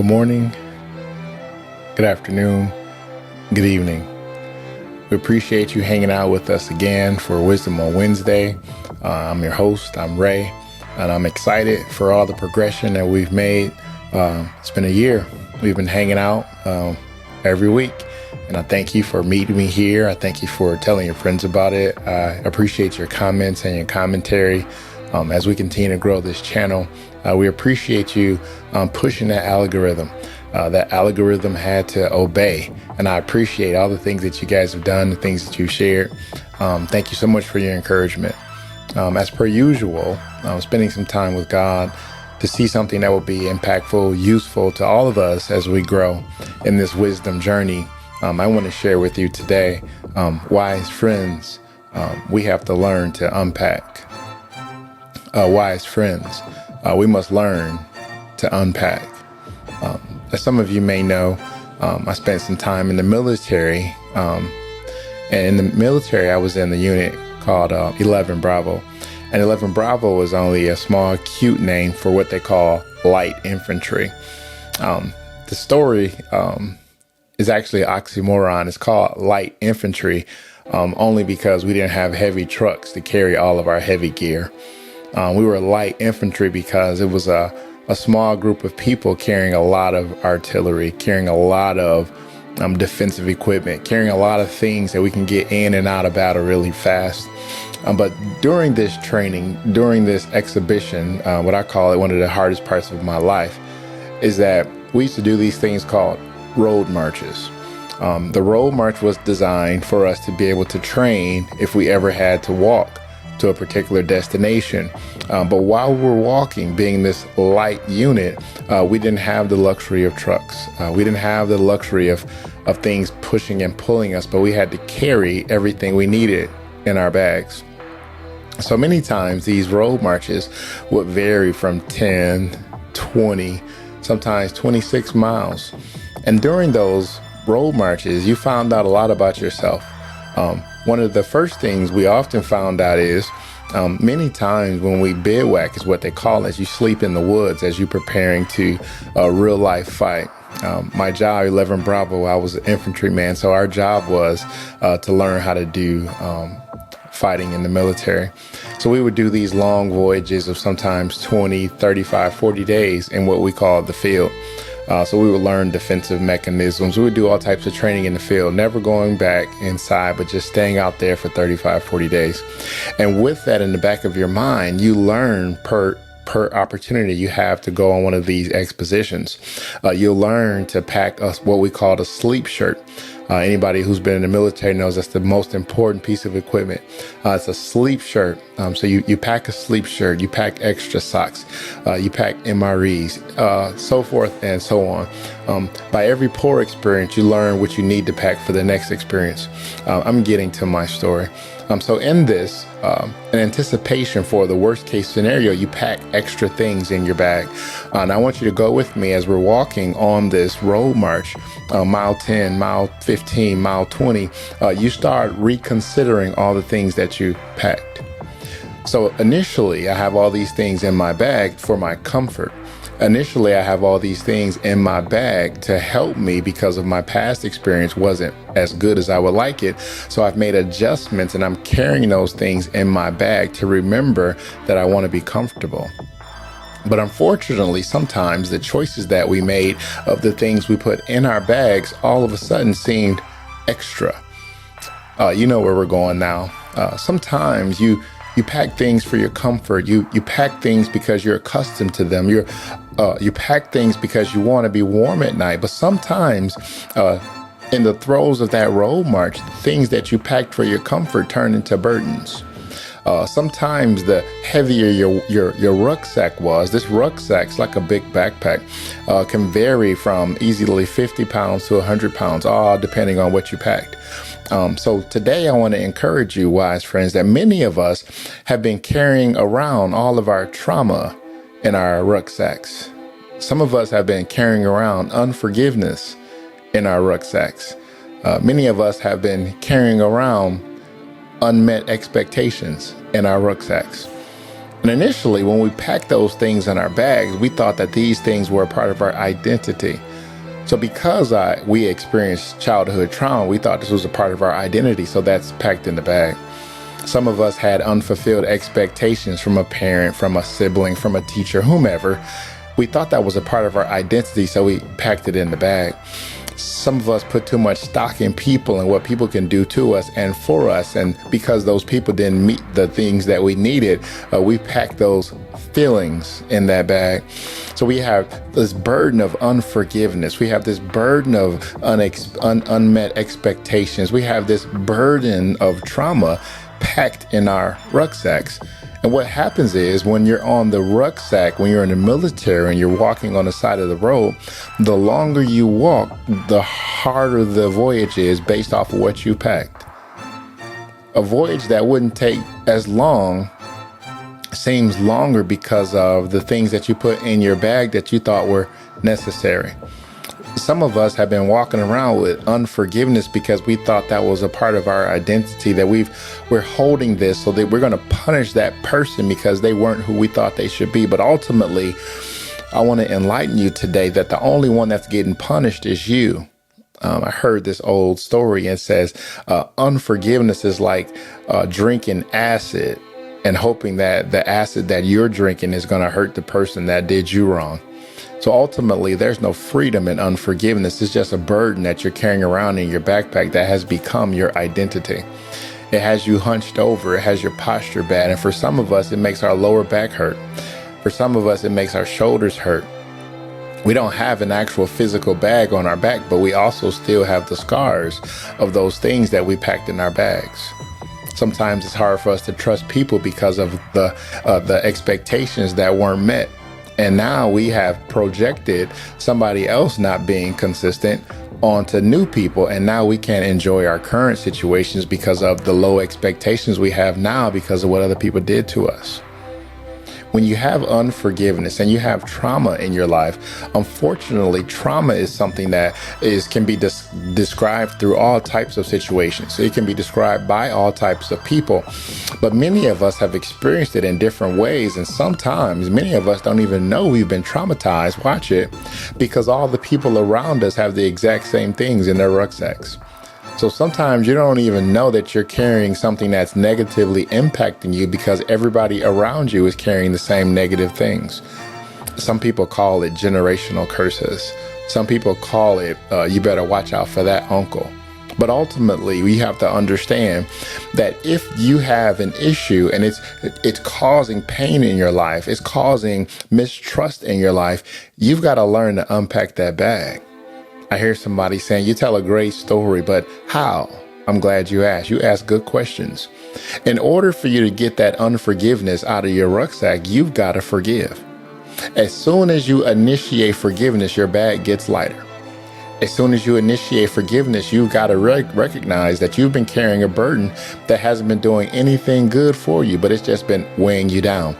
Good morning, good afternoon, good evening. We appreciate you hanging out with us again for Wisdom on Wednesday. I'm your host, I'm Ray, and I'm excited for all the progression that we've made. It's been a year. We've been hanging out every week, and I thank you for meeting me here. I thank you for telling your friends about it. I appreciate your comments and your commentary as we continue to grow this channel. We appreciate you pushing that algorithm. That algorithm had to obey, and I appreciate all the things that you guys have done, the things that you've shared. Thank you so much for your encouragement. As per usual, spending some time with God to see something that will be impactful, useful to all of us as we grow in this wisdom journey. I want to share with you today, wise friends, we have to learn to unpack. Wise friends, we must learn to unpack. As some of you may know, I spent some time in the military, and in the military I was in the unit called 11 Bravo. And 11 Bravo was only a small, cute name for what they call light infantry. The story is actually an oxymoron. It's called light infantry only because we didn't have heavy trucks to carry all of our heavy gear. We were light infantry because it was a small group of people carrying a lot of artillery, carrying a lot of defensive equipment, carrying a lot of things that we can get in and out of battle really fast. But during this training, during this exhibition, what I call it one of the hardest parts of my life is that we used to do these things called road marches. The road march was designed for us to be able to train if we ever had to walk to a particular destination. But while we're walking, being this light unit, we didn't have the luxury of trucks. We didn't have the luxury of things pushing and pulling us, but we had to carry everything we needed in our bags. So many times these road marches would vary from 10, 20, sometimes 26 miles. And during those road marches, you found out a lot about yourself. One of the first things we often found out is many times when we bivouac is what they call it, you sleep in the woods as you're preparing to a real life fight. My job, 11 Bravo, I was an infantryman, so our job was to learn how to do fighting in the military. So we would do these long voyages of sometimes 20, 35, 40 days in what we call the field. So we would learn defensive mechanisms. We would do all types of training in the field, never going back inside, but just staying out there for 35, 40 days. And with that in the back of your mind, you learn per opportunity you have to go on one of these expositions. You'll learn to pack what we call a sleep shirt. Anybody who's been in the military knows that's the most important piece of equipment. It's a sleep shirt. So you pack a sleep shirt, you pack extra socks, you pack MREs, so forth and so on. By every poor experience, you learn what you need to pack for the next experience. I'm getting to my story. So in this, in anticipation for the worst case scenario, you pack extra things in your bag. And I want you to go with me as we're walking on this road march, mile 10, mile 15, mile 20, you start reconsidering all the things that you packed. So initially, I have all these things in my bag for my comfort. Initially, I have all these things in my bag to help me because of my past experience wasn't as good as I would like it. So I've made adjustments and I'm carrying those things in my bag to remember that I want to be comfortable. But unfortunately, sometimes the choices that we made of the things we put in our bags all of a sudden seemed extra. You know where we're going now. Sometimes you pack things for your comfort. You pack things because you're accustomed to them. You pack things because you want to be warm at night. But sometimes in the throes of that road march, the things that you packed for your comfort turn into burdens. Sometimes the heavier your rucksack was, this rucksack's like a big backpack, can vary from easily 50 pounds to 100 pounds, all depending on what you packed. So today I want to encourage you, wise friends, that many of us have been carrying around all of our trauma in our rucksacks. Some of us have been carrying around unforgiveness in our rucksacks. Many of us have been carrying around unmet expectations in our rucksacks. And initially, when we packed those things in our bags, we thought that these things were a part of our identity. So because we experienced childhood trauma, we thought this was a part of our identity. So that's packed in the bag. Some of us had unfulfilled expectations from a parent, from a sibling, from a teacher, whomever. We thought that was a part of our identity, so we packed it in the bag. Some of us put too much stock in people and what people can do to us and for us. And because those people didn't meet the things that we needed, we packed those feelings in that bag. So we have this burden of unforgiveness. We have this burden of unmet expectations. We have this burden of trauma packed in our rucksacks. And what happens is when you're on the rucksack, when you're in the military and you're walking on the side of the road, the longer you walk, the harder the voyage is based off of what you packed. A voyage that wouldn't take as long seems longer because of the things that you put in your bag that you thought were necessary. Some of us have been walking around with unforgiveness because we thought that was a part of our identity, that we're holding this so that we're going to punish that person because they weren't who we thought they should be. But ultimately, I want to enlighten you today that the only one that's getting punished is you. I heard this old story and it says unforgiveness is like drinking acid and hoping that the acid that you're drinking is going to hurt the person that did you wrong. So ultimately, there's no freedom in unforgiveness. It's just a burden that you're carrying around in your backpack that has become your identity. It has you hunched over. It has your posture bad. And for some of us, it makes our lower back hurt. For some of us, it makes our shoulders hurt. We don't have an actual physical bag on our back, but we also still have the scars of those things that we packed in our bags. Sometimes it's hard for us to trust people because of the expectations that weren't met. And now we have projected somebody else not being consistent onto new people. And now we can't enjoy our current situations because of the low expectations we have now because of what other people did to us. When you have unforgiveness and you have trauma in your life, unfortunately, trauma is something that can be described through all types of situations. It can be described by all types of people, but many of us have experienced it in different ways. And sometimes many of us don't even know we've been traumatized. Watch it, because all the people around us have the exact same things in their rucksacks. So sometimes you don't even know that you're carrying something that's negatively impacting you because everybody around you is carrying the same negative things. Some people call it generational curses. Some people call it, you better watch out for that uncle. But ultimately, we have to understand that if you have an issue and it's causing pain in your life, it's causing mistrust in your life, you've got to learn to unpack that bag. I hear somebody saying, you tell a great story, but how? I'm glad you asked. You ask good questions. In order for you to get that unforgiveness out of your rucksack, you've got to forgive. As soon as you initiate forgiveness, your bag gets lighter. As soon as you initiate forgiveness, you've got to recognize that you've been carrying a burden that hasn't been doing anything good for you, but it's just been weighing you down.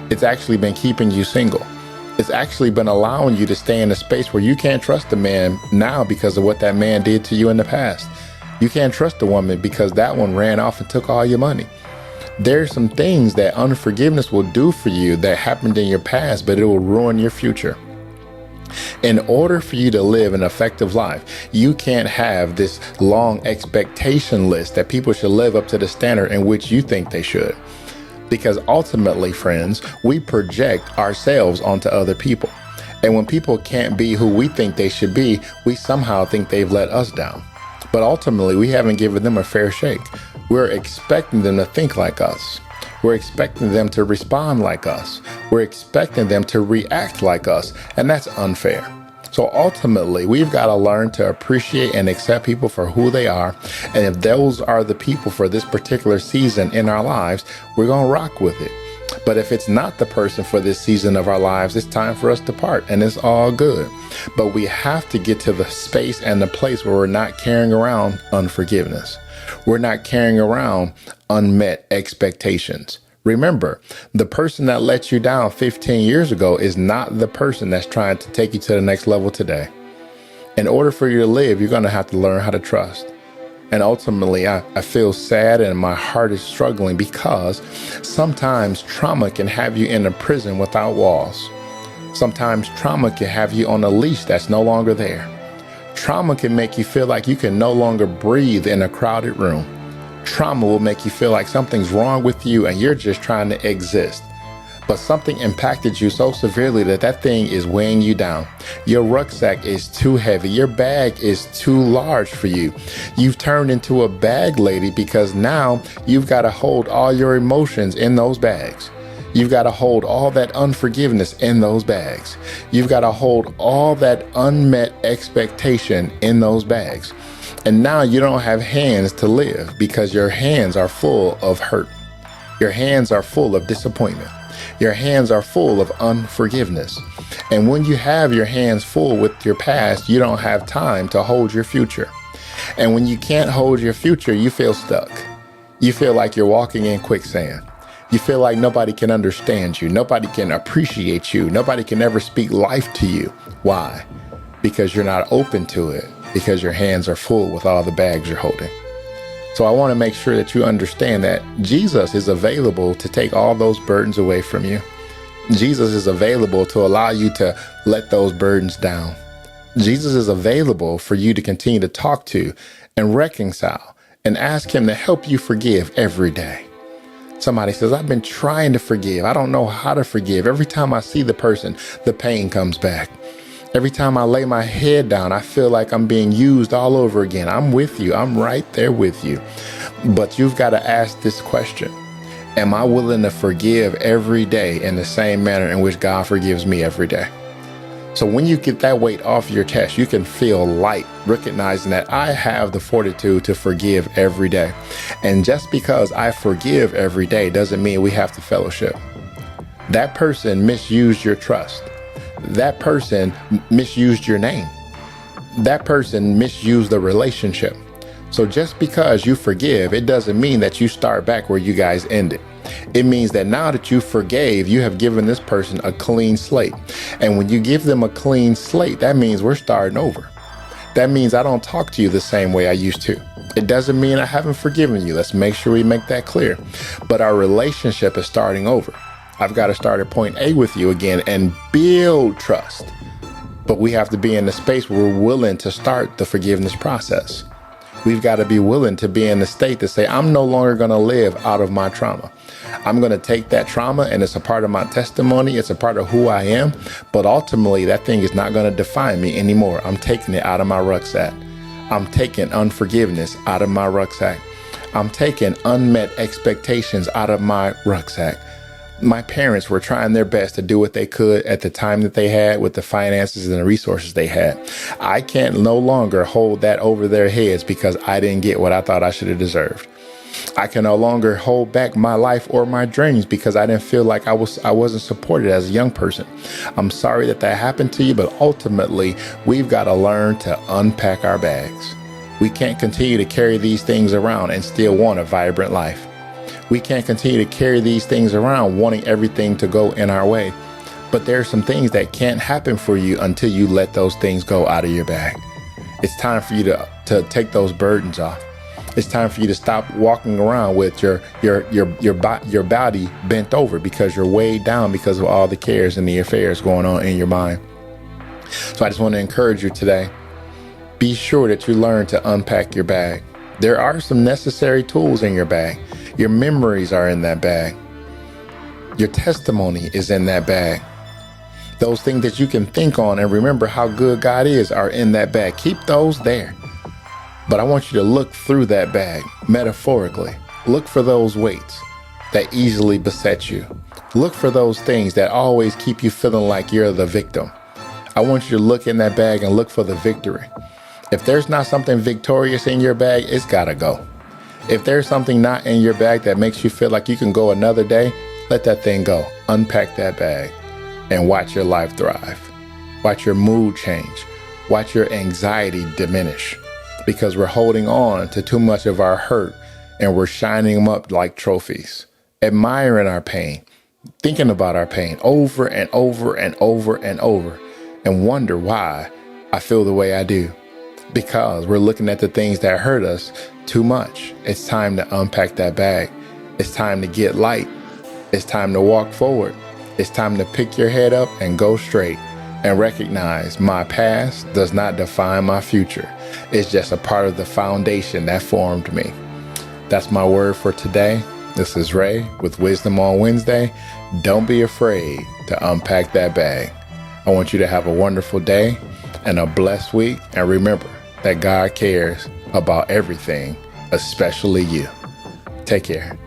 It's actually been keeping you single. It's actually been allowing you to stay in a space where you can't trust a man now because of what that man did to you in the past. You can't trust a woman because that one ran off and took all your money. There's some things that unforgiveness will do for you that happened in your past, but it will ruin your future. In order for you to live an effective life, you can't have this long expectation list that people should live up to the standard in which you think they should. Because ultimately, friends, we project ourselves onto other people. And when people can't be who we think they should be, we somehow think they've let us down. But ultimately, we haven't given them a fair shake. We're expecting them to think like us. We're expecting them to respond like us. We're expecting them to react like us. And that's unfair. So ultimately, we've got to learn to appreciate and accept people for who they are. And if those are the people for this particular season in our lives, we're going to rock with it. But if it's not the person for this season of our lives, it's time for us to part, and it's all good. But we have to get to the space and the place where we're not carrying around unforgiveness. We're not carrying around unmet expectations. Remember, the person that let you down 15 years ago is not the person that's trying to take you to the next level today. In order for you to live, you're going to have to learn how to trust. And ultimately, I feel sad and my heart is struggling because sometimes trauma can have you in a prison without walls. Sometimes trauma can have you on a leash that's no longer there. Trauma can make you feel like you can no longer breathe in a crowded room. Trauma will make you feel like something's wrong with you and you're just trying to exist. But something impacted you so severely that that thing is weighing you down. Your rucksack is too heavy. Your bag is too large for you. You've turned into a bag lady because now you've got to hold all your emotions in those bags. You've got to hold all that unforgiveness in those bags. You've got to hold all that unmet expectation in those bags. And now you don't have hands to live because your hands are full of hurt. Your hands are full of disappointment. Your hands are full of unforgiveness. And when you have your hands full with your past, you don't have time to hold your future. And when you can't hold your future, you feel stuck. You feel like you're walking in quicksand. You feel like nobody can understand you. Nobody can appreciate you. Nobody can ever speak life to you. Why? Because you're not open to it. Because your hands are full with all the bags you're holding. So I want to make sure that you understand that Jesus is available to take all those burdens away from you. Jesus is available to allow you to let those burdens down. Jesus is available for you to continue to talk to and reconcile and ask him to help you forgive every day. Somebody says, I've been trying to forgive. I don't know how to forgive. Every time I see the person, the pain comes back. Every time I lay my head down, I feel like I'm being used all over again. I'm with you. I'm right there with you. But you've got to ask this question. Am I willing to forgive every day in the same manner in which God forgives me every day? So when you get that weight off your chest, you can feel light, recognizing that I have the fortitude to forgive every day. And just because I forgive every day doesn't mean we have to fellowship. That person misused your trust. That person misused your name. That person misused the relationship. So just because you forgive, it doesn't mean that you start back where you guys ended. It means that now that you forgave, you have given this person a clean slate. And when you give them a clean slate, that means we're starting over. That means I don't talk to you the same way I used to. It doesn't mean I haven't forgiven you. Let's make sure we make that clear. But our relationship is starting over. I've got to start at point A with you again and build trust. But we have to be in the space where we're willing to start the forgiveness process. We've got to be willing to be in the state to say, I'm no longer going to live out of my trauma. I'm going to take that trauma and it's a part of my testimony. It's a part of who I am. But ultimately, that thing is not going to define me anymore. I'm taking it out of my rucksack. I'm taking unforgiveness out of my rucksack. I'm taking unmet expectations out of my rucksack. My parents were trying their best to do what they could at the time that they had with the finances and the resources they had. I can't no longer hold that over their heads because I didn't get what I thought I should have deserved. I can no longer hold back my life or my dreams because I didn't feel like I wasn't supported as a young person. I'm sorry that happened to you, but ultimately we've got to learn to unpack our bags. We can't continue to carry these things around and still want a vibrant life. We can't continue to carry these things around wanting everything to go in our way. But there are some things that can't happen for you until you let those things go out of your bag. It's time for you to take those burdens off. It's time for you to stop walking around with your body bent over because you're weighed down because of all the cares and the affairs going on in your mind. So I just want to encourage you today. Be sure that you learn to unpack your bag. There are some necessary tools in your bag. Your memories are in that bag. Your testimony is in that bag. Those things that you can think on and remember how good God is are in that bag. Keep those there. But I want you to look through that bag, metaphorically. Look for those weights that easily beset you. Look for those things that always keep you feeling like you're the victim. I want you to look in that bag and look for the victory. If there's not something victorious in your bag, it's gotta go. If there's something not in your bag that makes you feel like you can go another day, let that thing go. Unpack that bag and watch your life thrive. Watch your mood change. Watch your anxiety diminish because we're holding on to too much of our hurt and we're shining them up like trophies, admiring our pain, thinking about our pain over and over and over and over and wonder why I feel the way I do. because we're looking at the things that hurt us too much. It's time to unpack that bag. It's time to get light. It's time to walk forward. It's time to pick your head up and go straight and recognize my past does not define my future. It's just a part of the foundation that formed me. That's my word for today. This is Ray with Wisdom on Wednesday. Don't be afraid to unpack that bag. I want you to have a wonderful day and a blessed week. And remember that God cares about everything, especially you. Take care.